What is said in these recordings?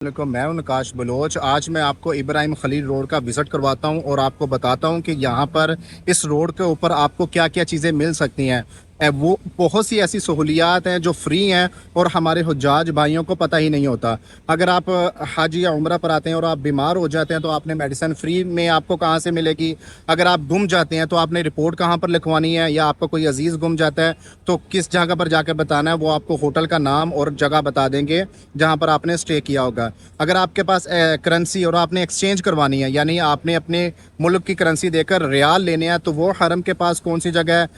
मैं हूं नकाश बलोच। आज मैं आपको इब्राहिम खलील रोड का विज़िट करवाता हूं और आपको बताता हूं कि यहाँ पर इस रोड के ऊपर आपको क्या क्या चीज़ें मिल सकती हैं। वो बहुत सी ऐसी सहूलियात हैं जो फ्री हैं और हमारे हुज्जाज भाइयों को पता ही नहीं होता। अगर आप हज या उम्रा पर आते हैं और आप बीमार हो जाते हैं तो आपने मेडिसिन फ्री में आपको कहाँ से मिलेगी। अगर आप गुम जाते हैं तो आपने रिपोर्ट कहाँ पर लिखवानी है, या आपका कोई अजीज़ गुम जाता है तो किस जगह पर जाकर बताना है, वो आपको होटल का नाम और जगह बता देंगे जहाँ पर आपने स्टे किया होगा। अगर आपके पास करेंसी और आपने एक्सचेंज करवानी है, यानी आपने अपने मुल्क की करेंसी देकर रियाल लेने हैं, तो वो हरम के पास कौन सी जगह है।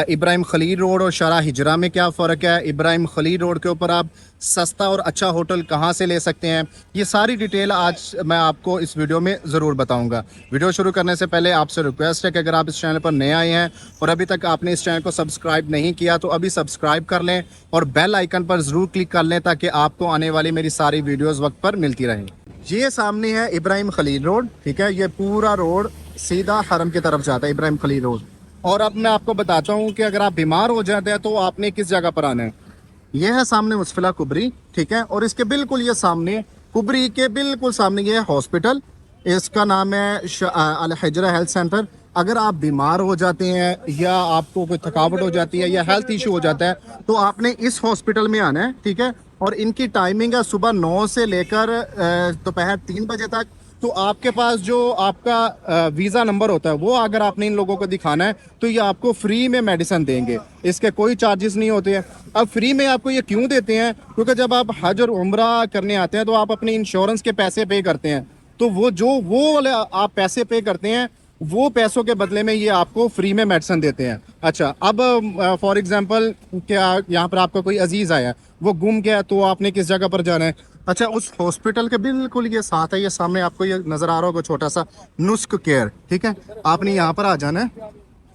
इब्राहिम खलील रोड और शारा हिजरा में क्या फ़र्क है। इब्राहिम खलील रोड के ऊपर आप सस्ता और अच्छा होटल कहाँ से ले सकते हैं, ये सारी डिटेल आज मैं आपको इस वीडियो में ज़रूर बताऊंगा। वीडियो शुरू करने से पहले आपसे रिक्वेस्ट है कि अगर आप इस चैनल पर नए आए हैं और अभी तक आपने इस चैनल को सब्सक्राइब नहीं किया तो अभी सब्सक्राइब कर लें और बेल आइकन पर ज़रूर क्लिक कर लें ताकि आपको आने वाली मेरी सारी वीडियोज़ वक्त पर मिलती रहें। ये सामने है इब्राहिम खलील रोड, ठीक है। ये पूरा रोड सीधा हरम की तरफ जाता है, इब्राहिम खलील रोड। और अब मैं आपको बताता हूँ कि अगर आप बीमार हो जाते हैं तो आपने किस जगह पर आना है। यह है सामने मुस्फिला कुबरी, ठीक है। और इसके बिल्कुल ये सामने, कुबरी के बिल्कुल सामने ये है हॉस्पिटल। इसका नाम है अल हिजरा हेल्थ सेंटर। अगर आप बीमार हो जाते हैं या आपको कोई थकावट हो जाती है या हेल्थ इशू हो जाता है तो आपने इस हॉस्पिटल में आना है, ठीक है। और इनकी टाइमिंग है सुबह 9 से लेकर दोपहर 3 बजे तक। तो आपके पास जो आपका वीज़ा नंबर होता है वो अगर आपने इन लोगों को दिखाना है तो ये आपको फ्री में मेडिसिन देंगे, इसके कोई चार्जेस नहीं होते हैं। अब फ्री में आपको ये क्यों देते हैं, क्योंकि जब आप हज और उम्रा करने आते हैं तो आप अपने इंश्योरेंस के पैसे पे करते हैं। तो वो वाले आप पैसे पे करते हैं, वो पैसों के बदले में ये आपको फ्री में मेडिसिन देते हैं। अच्छा, अब फॉर एग्जांपल क्या यहाँ पर आपका कोई अजीज़ आया, वो गुम गया, तो आपने किस जगह पर जाना है। अच्छा, उस हॉस्पिटल के बिल्कुल ये साथ है, ये सामने आपको ये नज़र आ रहा होगा छोटा सा नुस्क केयर, ठीक है। आपने यहाँ पर आ जाना है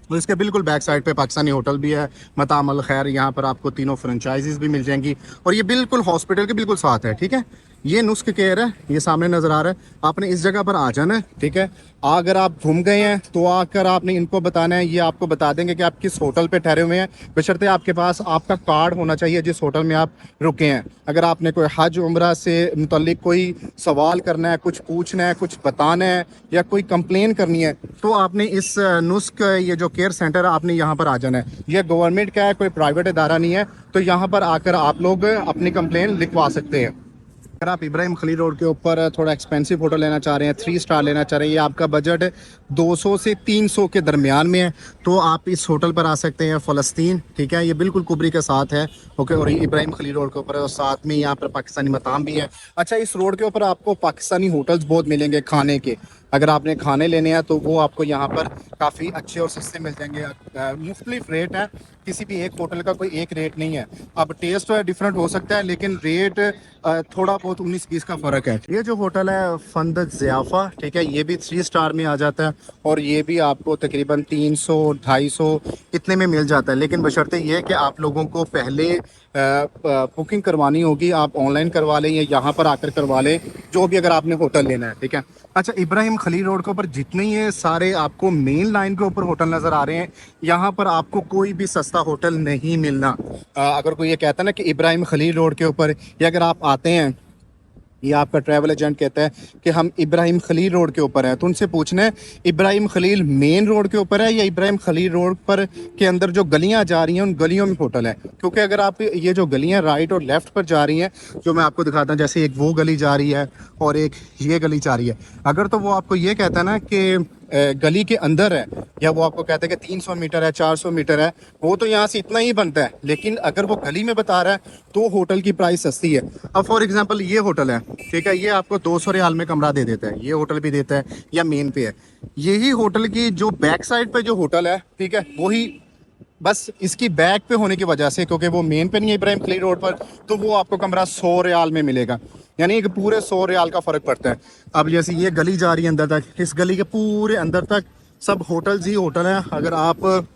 और इसके बिल्कुल बैक साइड पे पाकिस्तानी होटल भी है, मताम अल खैर। यहाँ पर आपको तीनों फ्रेंचाइजीज भी मिल जाएंगी और ये बिल्कुल हॉस्पिटल के बिल्कुल साथ है, ठीक है। ये नुस्ख केयर है, ये सामने नज़र आ रहा है। आपने इस जगह पर आ जाना है, ठीक है। अगर आप घूम गए हैं तो आकर आपने इनको बताना है, ये आपको बता देंगे कि आप किस होटल पे ठहरे हुए हैं, बशर्ते आपके पास आपका कार्ड होना चाहिए जिस होटल में आप रुके हैं। अगर आपने कोई हज उम्रा से मुतल्लिक कोई सवाल करना है, कुछ पूछना है, कुछ बताना है या कोई कंप्लेन करनी है तो आपने इस नुस्ख ये जो केयर सेंटर है आपने यहाँ पर आ जाना है। यह गवर्नमेंट का है, कोई प्राइवेट इदारा नहीं है। तो यहाँ पर आकर आप लोग अपनी कंप्लेन लिखवा सकते हैं। अगर आप इब्राहिम खलील रोड के ऊपर थोड़ा एक्सपेंसिव होटल लेना चाह रहे हैं, 3 स्टार लेना चाह रहे हैं, ये आपका बजट 200 से 300 के दरमियान में है, तो आप इस होटल पर आ सकते हैं। फ़लस्तीन, ठीक है, ये बिल्कुल कुबरी के साथ है, ओके। और ये इब्राहिम खलील रोड के ऊपर है और साथ में यहाँ पर पाकिस्तानी मताम भी है। अच्छा, इस रोड के ऊपर आपको पाकिस्तानी होटल्स बहुत मिलेंगे खाने के। अगर आपने खाने लेने हैं तो वो आपको यहाँ पर काफ़ी अच्छे और सस्ते मिल जाएंगे। मुख्तलिफ रेट है, किसी भी एक होटल का कोई एक रेट नहीं है। अब टेस्ट डिफरेंट हो सकता है लेकिन रेट थोड़ा बहुत 19-20 का फ़र्क है। ये जो होटल है फंदक ज़ियाफ़ा, ठीक है, ये भी 3 स्टार में आ जाता है और ये भी आपको तकरीबन 300-250 इतने में मिल जाता है। लेकिन बशर्ते ये कि आप लोगों को पहले बुकिंग करवानी होगी। आप ऑनलाइन करवा लें या यहाँ पर आकर करवा लें, जो भी अगर आपने होटल लेना है, ठीक है। अच्छा, इब्राहिम खलील रोड के ऊपर जितने ये सारे आपको मेन लाइन के ऊपर होटल नज़र आ रहे हैं, यहाँ पर आपको कोई भी सस्ता होटल नहीं मिलना। अगर कोई ये कहता है ना कि इब्राहिम खलील रोड के ऊपर, या अगर आप आते हैं, ये आपका ट्रैवल एजेंट कहता है कि हम इब्राहिम खलील रोड के ऊपर हैं, तो उनसे पूछना है इब्राहिम खलील मेन रोड के ऊपर है या इब्राहिम खलील रोड पर के अंदर जो गलियां जा रही हैं उन गलियों में होटल है। क्योंकि अगर आप ये जो गलियां राइट और लेफ़्ट पर जा रही हैं, जो मैं आपको दिखाता हूँ, जैसे एक वो गली जा रही है और एक ये गली जा रही है, अगर तो वो आपको ये कहता है ना कि गली के अंदर है, या वो आपको कहता है कि 300 मीटर है, 400 मीटर है, वो तो यहाँ से इतना ही बनता है। लेकिन अगर वो गली में बता रहा है तो होटल की प्राइस सस्ती है। अब फॉर एग्जांपल ये होटल है, ठीक है, ये आपको 200 रियाल में कमरा दे देता है। ये होटल भी देता है या मेन पे है। यही होटल की जो बैक साइड पे जो होटल है, ठीक है, वही बस इसकी बैक पे होने की वजह से, क्योंकि वो मेन पे नहीं है इब्राहिम खलील रोड पर, तो वो आपको कमरा 100 रियाल में मिलेगा, यानी कि पूरे 100 रियाल का फ़र्क पड़ता है। अब जैसे ये गली जा रही है अंदर तक, इस गली के पूरे अंदर तक सब होटल्स ही होटल हैं। अगर आप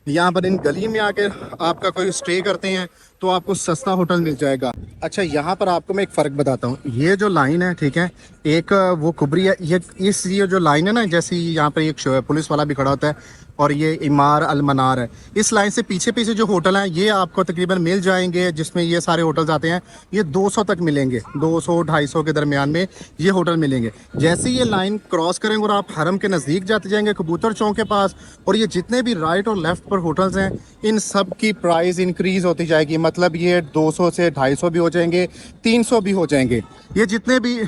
यहाँ पर इन गली में आके आपका कोई स्टे करते हैं तो आपको सस्ता होटल मिल जाएगा। अच्छा, यहाँ पर आपको मैं एक फ़र्क बताता हूँ। ये जो लाइन है, ठीक है, एक वो कुबरी है, ये जो लाइन है ना, जैसे यहाँ पर एक पुलिस वाला भी खड़ा होता है, और ये इमार अल मनार है। इस लाइन से पीछे पीछे जो होटल हैं ये आपको तकरीबन मिल जाएंगे, जिसमें ये सारे होटल्स आते हैं। ये 200 तक मिलेंगे, 200-250 के दरमियान में ये होटल मिलेंगे। जैसे ये लाइन क्रॉस करेंगे और आप हरम के नज़दीक जाते जाएंगे कबूतर चौक के पास, और ये जितने भी राइट और लेफ़्ट पर होटल्स हैं इन सब की प्राइस इंक्रीज़ होती जाएगी। मतलब ये 200 से 250 भी हो जाएंगे, 300 भी हो जाएंगे। ये जितने भी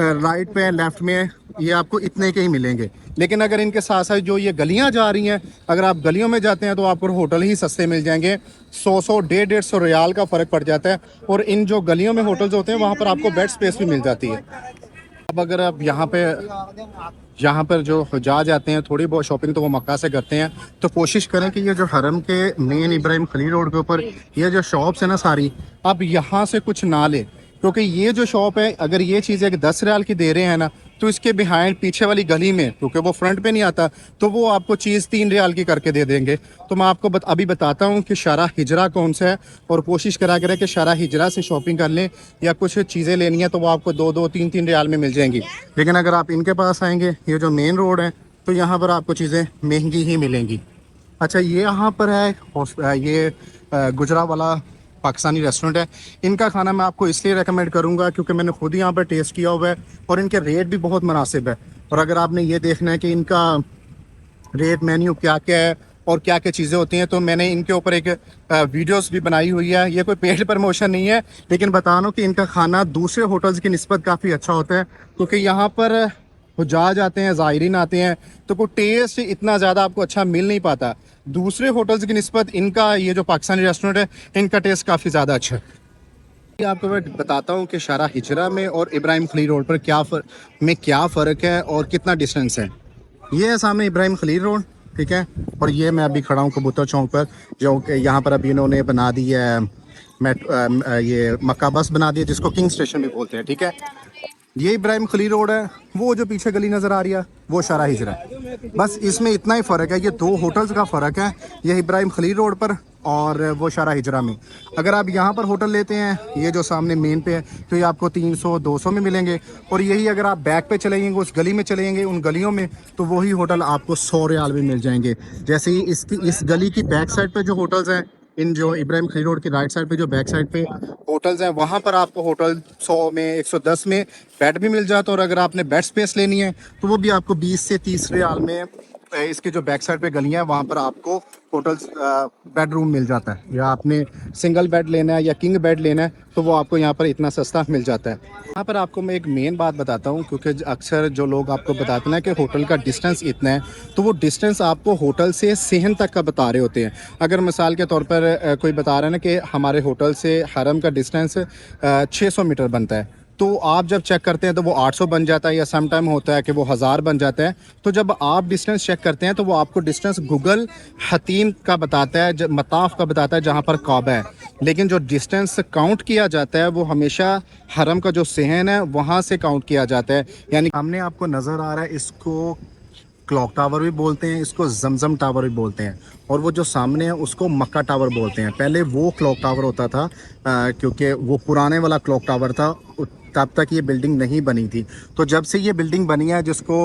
राइट पे लेफ़्ट में ये आपको इतने के ही मिलेंगे। लेकिन अगर इनके साथ साथ जो ये गलियां जा रही हैं, अगर आप गलियों में जाते हैं तो आपको होटल ही सस्ते मिल जाएंगे। 100 150 रियाल का फ़र्क पड़ जाता है। और इन जो गलियों में होटल्स होते हैं वहाँ पर आपको बेड स्पेस भी मिल जाती है। अब अगर आप यहाँ पर जो हुज्जाज आते हैं थोड़ी बहुत शॉपिंग तो वो मक्का से करते हैं, तो कोशिश करें कि ये जो हरम के मेन इब्राहिम खलील रोड के ऊपर ये जो शॉप्स है ना सारी, आप यहाँ से कुछ ना लें। क्योंकि ये जो शॉप है, अगर ये चीज़ है कि 10 रियाल की दे रहे हैं ना, तो इसके बिहाइंड पीछे वाली गली में, क्योंकि वो फ्रंट पे नहीं आता, तो वो आपको चीज़ 3 रियाल की करके दे देंगे। तो मैं आपको अभी बताता हूँ कि शारा हिजरा कौन सा है, और कोशिश करा करें कि शारा हिजरा से शॉपिंग कर लें, या कुछ चीज़ें लेनी है तो वो आपको 2-2 3-3 रियाल में मिल जाएंगी। लेकिन अगर आप इनके पास आएंगे, ये जो मेन रोड है, तो यहाँ पर आपको चीज़ें महंगी ही मिलेंगी। अच्छा, ये यहाँ पर है ये गुजरा वाला पाकिस्तानी रेस्टोरेंट है। इनका खाना मैं आपको इसलिए रेकमेंड करूँगा क्योंकि मैंने खुद यहाँ पर टेस्ट किया हुआ है, और इनके रेट भी बहुत मुनासिब है। और अगर आपने ये देखना है कि इनका रेट मेन्यू क्या क्या है और क्या क्या चीज़ें होती हैं, तो मैंने इनके ऊपर एक वीडियोस भी बनाई हुई है। ये कोई पेड प्रमोशन नहीं है, लेकिन बता रहा हूँ कि इनका खाना दूसरे होटल्स की निस्बत काफ़ी अच्छा होता है। क्योंकि यहाँ पर हुज्जाज आते हैं, ज़ायरीन आते हैं, तो कोई टेस्ट इतना ज़्यादा आपको अच्छा मिल नहीं पाता। दूसरे होटल्स की निस्बत इनका ये जो पाकिस्तानी रेस्टोरेंट है, इनका टेस्ट काफ़ी ज़्यादा अच्छा है। ये आपको मैं बताता हूँ कि शारा हिजरा में और इब्राहिम खलील रोड पर क्या फ़र्क है और कितना डिस्टेंस है। ये है सामने इब्राहिम खलील रोड, ठीक है, और ये मैं अभी खड़ा हूँ कबूतर चौक पर, जो कि यहाँ पर अभी इन्होंने बना दी है ये मक्का बस बना दी है, जिसको किंग स्टेशन भी बोलते हैं, ठीक है। ये इब्राहिम खलील रोड है, वो जो पीछे गली नज़र आ रही है वो शारा हिजरा है। बस इसमें इतना ही फ़र्क है, ये 2 होटल्स का फ़र्क है, ये इब्राहिम खलील रोड पर और वो शारा हिजरा में। अगर आप यहाँ पर होटल लेते हैं, ये जो सामने मेन पे है, तो ये आपको 300-200 में मिलेंगे। और यही अगर आप बैक पे चले जाएंगे, उस गली में चले जाएंगे, उन गलियों में, तो वही होटल आपको 100 रियाल में मिल जाएंगे। जैसे ही इस गली की बैक साइड पर जो होटल्स हैं, इन जो इब्राहिम खलील रोड की राइट साइड पे जो बैक साइड पे होटल्स हैं, वहाँ पर आपको होटल 100 में 110 में बेड भी मिल जाता है। और अगर आपने बेड स्पेस लेनी है तो वो भी आपको 20 से 30 रियाल में इसके जो बैक साइड पे गलियाँ हैं वहाँ पर आपको होटल्स बेडरूम मिल जाता है। या आपने सिंगल बेड लेना है या किंग बेड लेना है तो वो आपको यहाँ पर इतना सस्ता मिल जाता है। यहाँ पर आपको मैं एक मेन बात बताता हूँ, क्योंकि अक्सर जो लोग आपको बताते हैं ना कि होटल का डिस्टेंस इतना है, तो वो डिस्टेंस आपको होटल से सेहन तक का बता रहे होते हैं। अगर मिसाल के तौर पर कोई बता रहा है ना कि हमारे होटल से हरम का डिस्टेंस 600 मीटर बनता है, तो आप जब चेक करते हैं तो वो 800 बन जाता है, या सम टाइम होता है कि वो 1000 बन जाता है। तो जब आप डिस्टेंस चेक करते हैं तो वो आपको डिस्टेंस गूगल हतीम का बताता है, मताफ का बताता है, जहाँ पर काबा है। लेकिन जो डिस्टेंस काउंट किया जाता है वो हमेशा हरम का जो सहन है वहाँ से काउंट किया जाता है। यानी सामने आपको नज़र आ रहा है, इसको क्लॉक टावर भी बोलते हैं, इसको जमजम टावर भी बोलते हैं, और वो जो सामने है उसको मक्का टावर बोलते हैं। पहले वो क्लॉक टावर होता था, क्योंकि वो पुराने वाला क्लॉक टावर था, तब तक ये बिल्डिंग नहीं बनी थी। तो जब से ये बिल्डिंग बनी है जिसको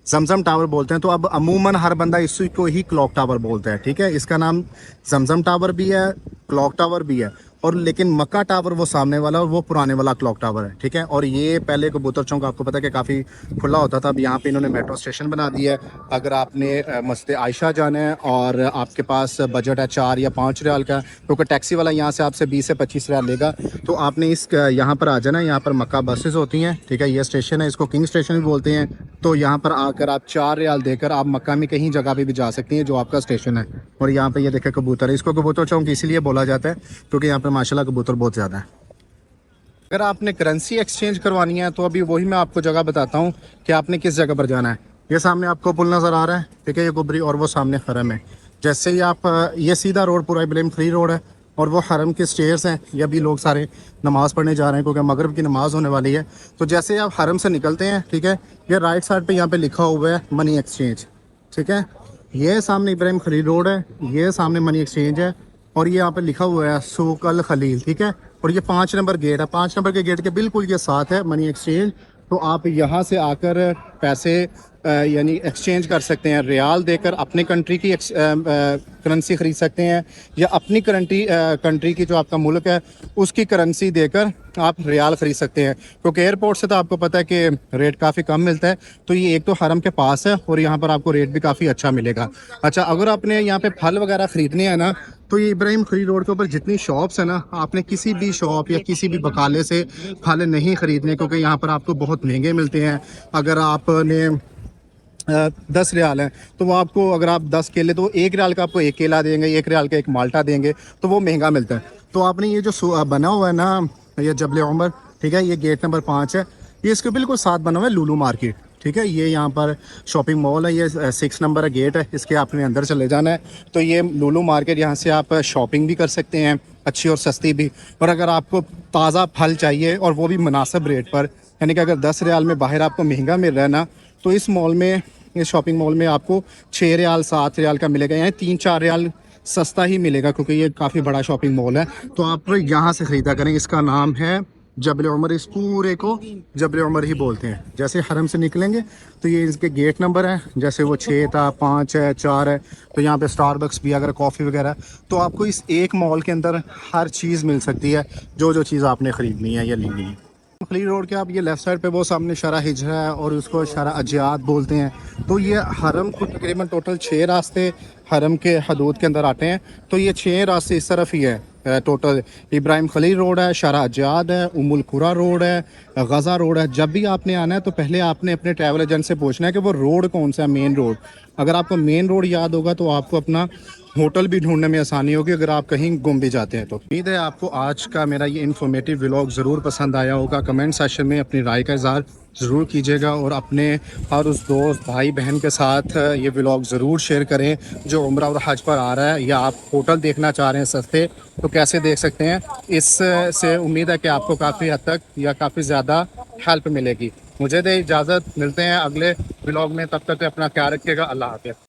जमजम टावर बोलते हैं, तो अब अमूमन हर बंदा इसी को ही क्लॉक टावर बोलता है, ठीक है। इसका नाम जमजम टावर भी है, क्लॉक टावर भी है, और लेकिन मक्का टावर वो सामने वाला और वो पुराने वाला क्लॉक टावर है, ठीक है। और ये पहले कबूतर चौक आपको पता है कि काफ़ी खुला होता था, अब यहाँ पे इन्होंने मेट्रो स्टेशन बना दिया है। अगर आपने मस्जिद आयशा जाना है और आपके पास बजट है 4 या 5 रियाल का, क्योंकि टैक्सी वाला यहाँ से आपसे 20 से 25 रियाल लेगा, तो आपने यहाँ पर आ जाना। यहाँ पर मक्का बसेस होती हैं, ठीक है, ये स्टेशन है, इसको किंग स्टेशन भी बोलते हैं। तो यहाँ पर आकर आप 4 रियाल देकर आप मक्का में कहीं जगह पे भी जा सकती हैं जो आपका स्टेशन है। और यहाँ पे ये देखें कबूतर है, इसको कबूतर चौक इसलिए बोला जाता है क्योंकि यहाँ पे माशाल्लाह कबूतर बहुत ज़्यादा है। अगर आपने करेंसी एक्सचेंज करवानी है तो अभी वही मैं आपको जगह बताता हूँ कि आपने किस जगह पर जाना है। ये सामने आपको पुल नज़र आ रहा है, ठीक है, ये कुबरी, और वो सामने हरम है। जैसे ही आप ये सीधा रोड पूरा इब्राहिम खलील रोड है, और वो हरम के स्टेयर्स हैं। ये अभी लोग सारे नमाज़ पढ़ने जा रहे हैं क्योंकि मगरिब की नमाज़ होने वाली है। तो जैसे आप हरम से निकलते हैं, ठीक है, ये राइट साइड पे यहाँ पे लिखा हुआ है मनी एक्सचेंज, ठीक है। ये सामने इब्राहिम खलील रोड है, ये सामने मनी एक्सचेंज है, और ये यहाँ पर लिखा हुआ है सूक अल खलील, ठीक है। और ये 5 नंबर गेट है, 5 नंबर के गेट के बिल्कुल ये साथ है मनी एक्सचेंज। तो आप यहाँ से आकर पैसे यानी एक्सचेंज कर सकते हैं, रियाल देकर अपनी कंट्री की करेंसी ख़रीद सकते हैं, या अपनी कंट्री की जो आपका मुल्क है उसकी करेंसी देकर आप रियाल ख़रीद सकते हैं। क्योंकि एयरपोर्ट से तो आपको पता है कि रेट काफ़ी कम मिलता है। तो ये एक तो हरम के पास है और यहाँ पर आपको रेट भी काफ़ी अच्छा मिलेगा। अच्छा, अगर आपने यहाँ पे फल वगैरह ख़रीदने हैं ना, तो ये इब्राहिम खलील रोड के ऊपर जितनी शॉप्स है ना, आपने किसी भी शॉप या किसी भी बकाले से फल नहीं ख़रीदने, क्योंकि यहाँ पर आपको बहुत महंगे मिलते हैं। अगर आपने 10 रियाल है तो वो आपको, अगर आप 10 केले, तो 1 रियाल का आपको 1 केला देंगे, 1 रियाल का 1 माल्टा देंगे, तो वो महंगा मिलता है। तो आपने ये जो बना हुआ है ना, ये जबल उमर, ठीक है, ये गेट नंबर 5 है, ये इसके बिल्कुल साथ बना हुआ है लुलु मार्केट, ठीक है। ये यहाँ पर शॉपिंग मॉल है, ये 6 नंबर है गेट है, इसके आपने अंदर चले जाना है। तो ये लुलु मार्केट, यहाँ से आप शॉपिंग भी कर सकते हैं, अच्छी और सस्ती भी। और अगर आपको ताज़ा फल चाहिए और वो भी मुनासिब रेट पर, यानी कि अगर 10 रियाल में बाहर आपको महंगा मिल रहा है ना, तो इस मॉल में, इस शॉपिंग मॉल में आपको 6 रियाल 7 रियाल का मिलेगा, यानी 3-4 रियाल सस्ता ही मिलेगा, क्योंकि ये काफ़ी बड़ा शॉपिंग मॉल है। तो आप यहाँ से ख़रीदा करें। इसका नाम है जबल उमर, इस पूरे को जबल उमर ही बोलते हैं। जैसे हरम से निकलेंगे तो ये इसके गेट नंबर है, जैसे वो 6 था, 5 है, 4 है। तो यहाँ पे स्टारबक्स भी, अगर कॉफ़ी वगैरह, तो आपको इस एक मॉल के अंदर हर चीज़ मिल सकती है, जो जो चीज़ आपने ख़रीदनी है या लेनी है। खलील रोड के आप ये लेफ़्ट साइड पे वो सामने शरा हिजरा है और उसको शरा अजियात बोलते हैं। तो ये हरम को तकरीबन टोटल 6 रास्ते हरम के हदूद के अंदर आते हैं। तो ये 6 रास्ते इस तरफ ही है। टोटल इब्राहिम खलील रोड है, शरा अजियात है, उमुल कुरा रोड है, गज़ा रोड है। जब भी आपने आना है तो पहले आपने अपने ट्रैवल एजेंट से पूछना है कि वो रोड कौन सा है, मेन रोड। अगर आपको मेन रोड याद होगा तो आपको अपना होटल भी ढूंढने में आसानी होगी, अगर आप कहीं गुम भी जाते हैं तो। उम्मीद है आपको आज का मेरा ये इन्फॉर्मेटिव व्लॉग ज़रूर पसंद आया होगा। कमेंट सेक्शन में अपनी राय का इज़हार ज़रूर कीजिएगा और अपने हर उस दोस्त भाई बहन के साथ ये व्लॉग ज़रूर शेयर करें जो उम्रा और हज पर आ रहा है, या आप होटल देखना चाह रहे हैं सस्ते, तो कैसे देख सकते हैं। इससे उम्मीद है कि आपको काफ़ी हद तक या काफ़ी ज़्यादा हेल्प मिलेगी। मुझे दे इजाज़त, मिलते हैं अगले व्लॉग में, तब तक अपना ख्याल रखिएगा। अल्लाह हाफ़िज़।